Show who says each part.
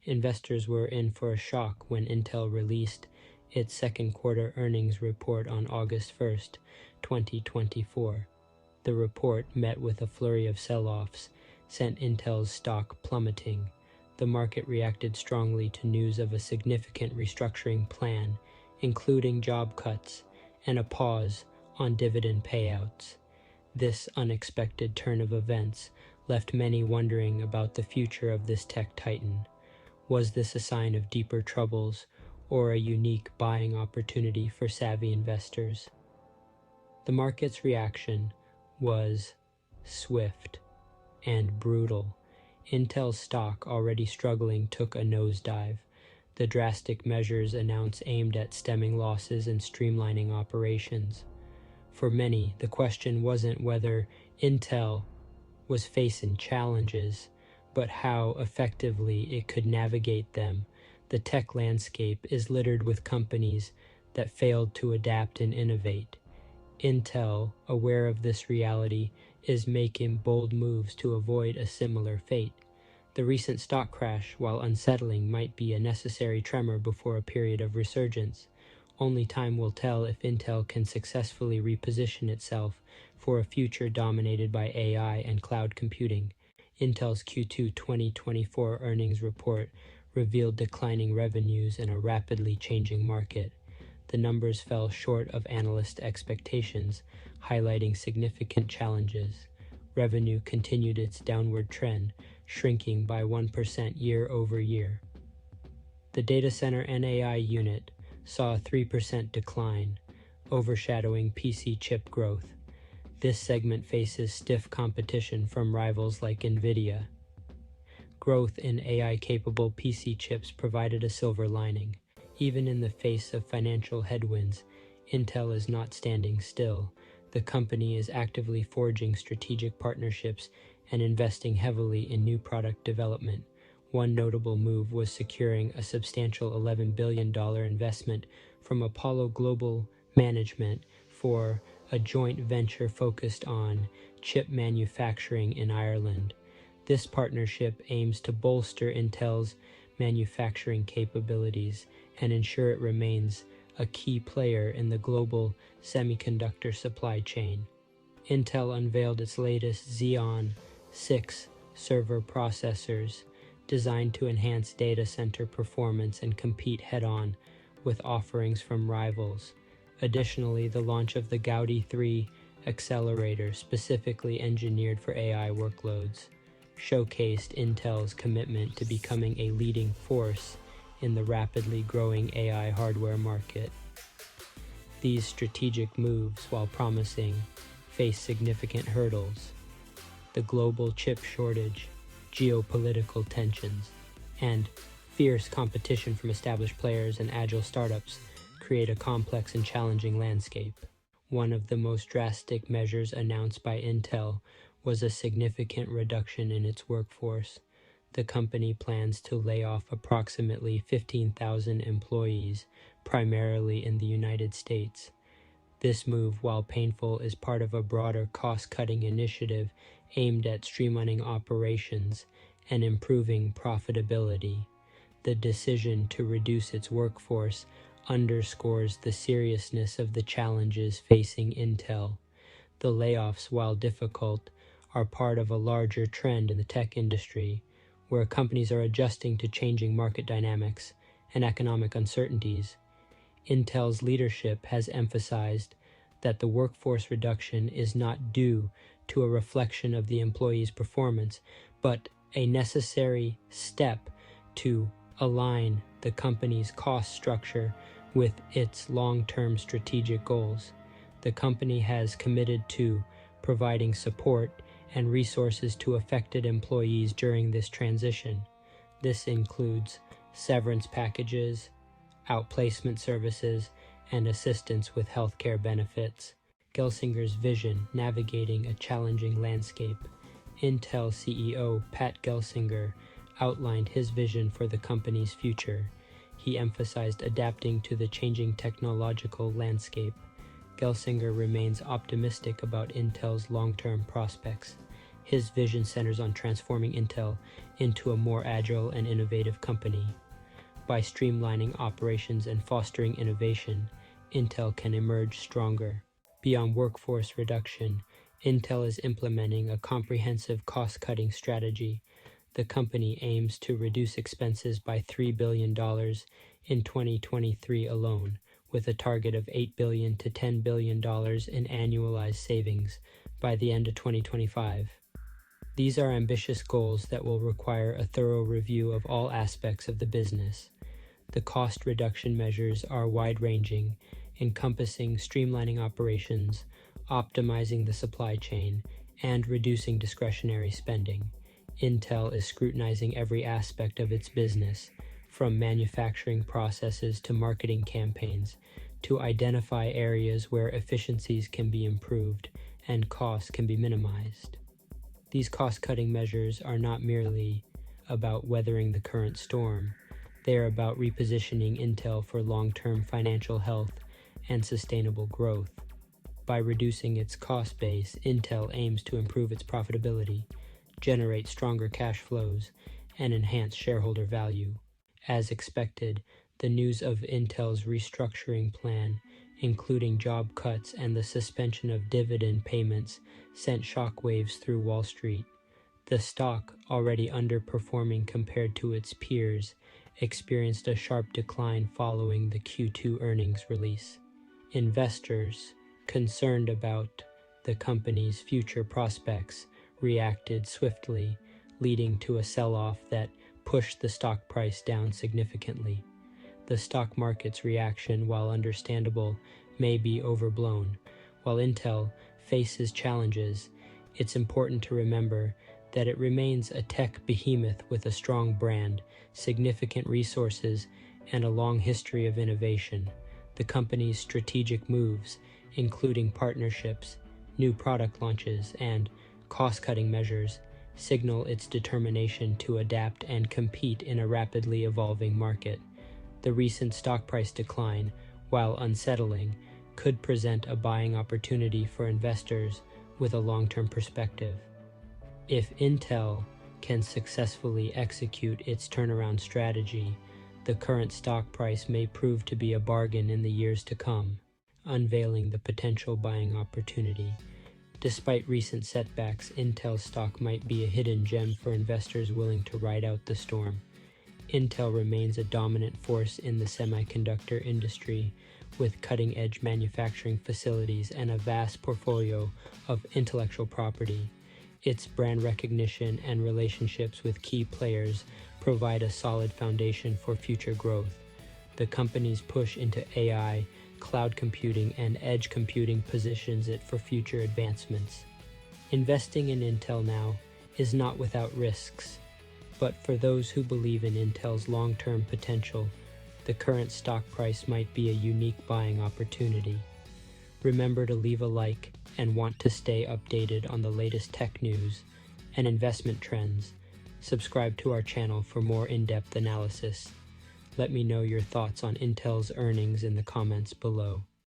Speaker 1: Investors were in for a shock when Intel released its second quarter earnings report on August 1st, 2024. The report, met with a flurry of sell-offs, sent Intel's stock plummeting. The market reacted strongly to news of a significant restructuring plan, including job cuts and a pause on dividend payouts. This unexpected turn of events left many wondering about the future of this tech titan. Was this a sign of deeper troubles or a unique buying opportunity for savvy investors? The market's reaction was swift and brutal. Intel's stock, already struggling, took a nosedive. The drastic measures announced aimed at stemming losses and streamlining operations. For many, the question wasn't whether Intel was facing challenges, but how effectively it could navigate them. The tech landscape is littered with companies that failed to adapt and innovate. Intel, aware of this reality, is making bold moves to avoid a similar fate. The recent stock crash, while unsettling, might be a necessary tremor before a period of resurgence. Only time will tell if Intel can successfully reposition itself for a future dominated by AI and cloud computing. Intel's Q2 2024 earnings report revealed declining revenues in a rapidly changing market. The numbers fell short of analyst expectations, highlighting significant challenges. Revenue continued its downward trend, shrinking by 1% year over year. The data center and AI unit saw a 3% decline, overshadowing PC chip growth. This segment faces stiff competition from rivals like NVIDIA. Growth in AI-capable PC chips provided a silver lining. Even in the face of financial headwinds, Intel is not standing still. The company is actively forging strategic partnerships and investing heavily in new product development. One notable move was securing a substantial $11 billion investment from Apollo Global Management for a joint venture focused on chip manufacturing in Ireland. This partnership aims to bolster Intel's manufacturing capabilities and ensure it remains a key player in the global semiconductor supply chain. Intel unveiled its latest Xeon 6 server processors, designed to enhance data center performance and compete head-on with offerings from rivals. Additionally, the launch of the Gaudi 3 accelerator, specifically engineered for AI workloads, showcased Intel's commitment to becoming a leading force in the rapidly growing AI hardware market. These strategic moves, while promising, face significant hurdles. The global chip shortage, geopolitical tensions, and fierce competition from established players and agile startups create a complex and challenging landscape. One of the most drastic measures announced by Intel was a significant reduction in its workforce. The company plans to lay off approximately 15,000 employees, primarily in the United States. This move, while painful, is part of a broader cost-cutting initiative aimed at streamlining operations and improving profitability. The decision to reduce its workforce underscores the seriousness of the challenges facing Intel. The layoffs, while difficult, are part of a larger trend in the tech industry, where companies are adjusting to changing market dynamics and economic uncertainties. Intel's leadership has emphasized that the workforce reduction is not due to a reflection of the employees' performance, but a necessary step to align the company's cost structure with its long-term strategic goals. The company has committed to providing support and resources to affected employees during this transition. This includes severance packages, outplacement services, and assistance with healthcare benefits. Gelsinger's vision: navigating a challenging landscape. Intel CEO Pat Gelsinger outlined his vision for the company's future. He emphasized adapting to the changing technological landscape. Gelsinger remains optimistic about Intel's long-term prospects. His vision centers on transforming Intel into a more agile and innovative company. By streamlining operations and fostering innovation, Intel can emerge stronger. Beyond workforce reduction, Intel is implementing a comprehensive cost-cutting strategy. The company aims to reduce expenses by $3 billion in 2023 alone, with a target of $8 billion to $10 billion in annualized savings by the end of 2025. These are ambitious goals that will require a thorough review of all aspects of the business. The cost reduction measures are wide-ranging, encompassing streamlining operations, optimizing the supply chain, and reducing discretionary spending. Intel is scrutinizing every aspect of its business, from manufacturing processes to marketing campaigns, to identify areas where efficiencies can be improved and costs can be minimized. These cost-cutting measures are not merely about weathering the current storm. They are about repositioning Intel for long-term financial health and sustainable growth. By reducing its cost base, Intel aims to improve its profitability, generate stronger cash flows, and enhance shareholder value. As expected, the news of Intel's restructuring plan, including job cuts and the suspension of dividend payments, sent shockwaves through Wall Street. The stock, already underperforming compared to its peers, experienced a sharp decline following the Q2 earnings release. Investors, concerned about the company's future prospects, reacted swiftly, leading to a sell-off that pushed the stock price down significantly. The stock market's reaction, while understandable, may be overblown. While Intel faces challenges, it's important to remember that it remains a tech behemoth with a strong brand, significant resources, and a long history of innovation. The company's strategic moves, including partnerships, new product launches, and cost-cutting measures, signal its determination to adapt and compete in a rapidly evolving market. The recent stock price decline, while unsettling, could present a buying opportunity for investors with a long-term perspective. If Intel can successfully execute its turnaround strategy, the current stock price may prove to be a bargain in the years to come, unveiling the potential buying opportunity. Despite recent setbacks, Intel stock might be a hidden gem for investors willing to ride out the storm. Intel remains a dominant force in the semiconductor industry, with cutting-edge manufacturing facilities and a vast portfolio of intellectual property. Its brand recognition and relationships with key players provide a solid foundation for future growth. The company's push into AI, cloud computing, and edge computing positions it for future advancements. Investing in Intel now is not without risks, but for those who believe in Intel's long-term potential, the current stock price might be a unique buying opportunity. Remember to leave a like and want to stay updated on the latest tech news and investment trends. Subscribe to our channel for more in-depth analysis. Let me know your thoughts on Intel's earnings in the comments below.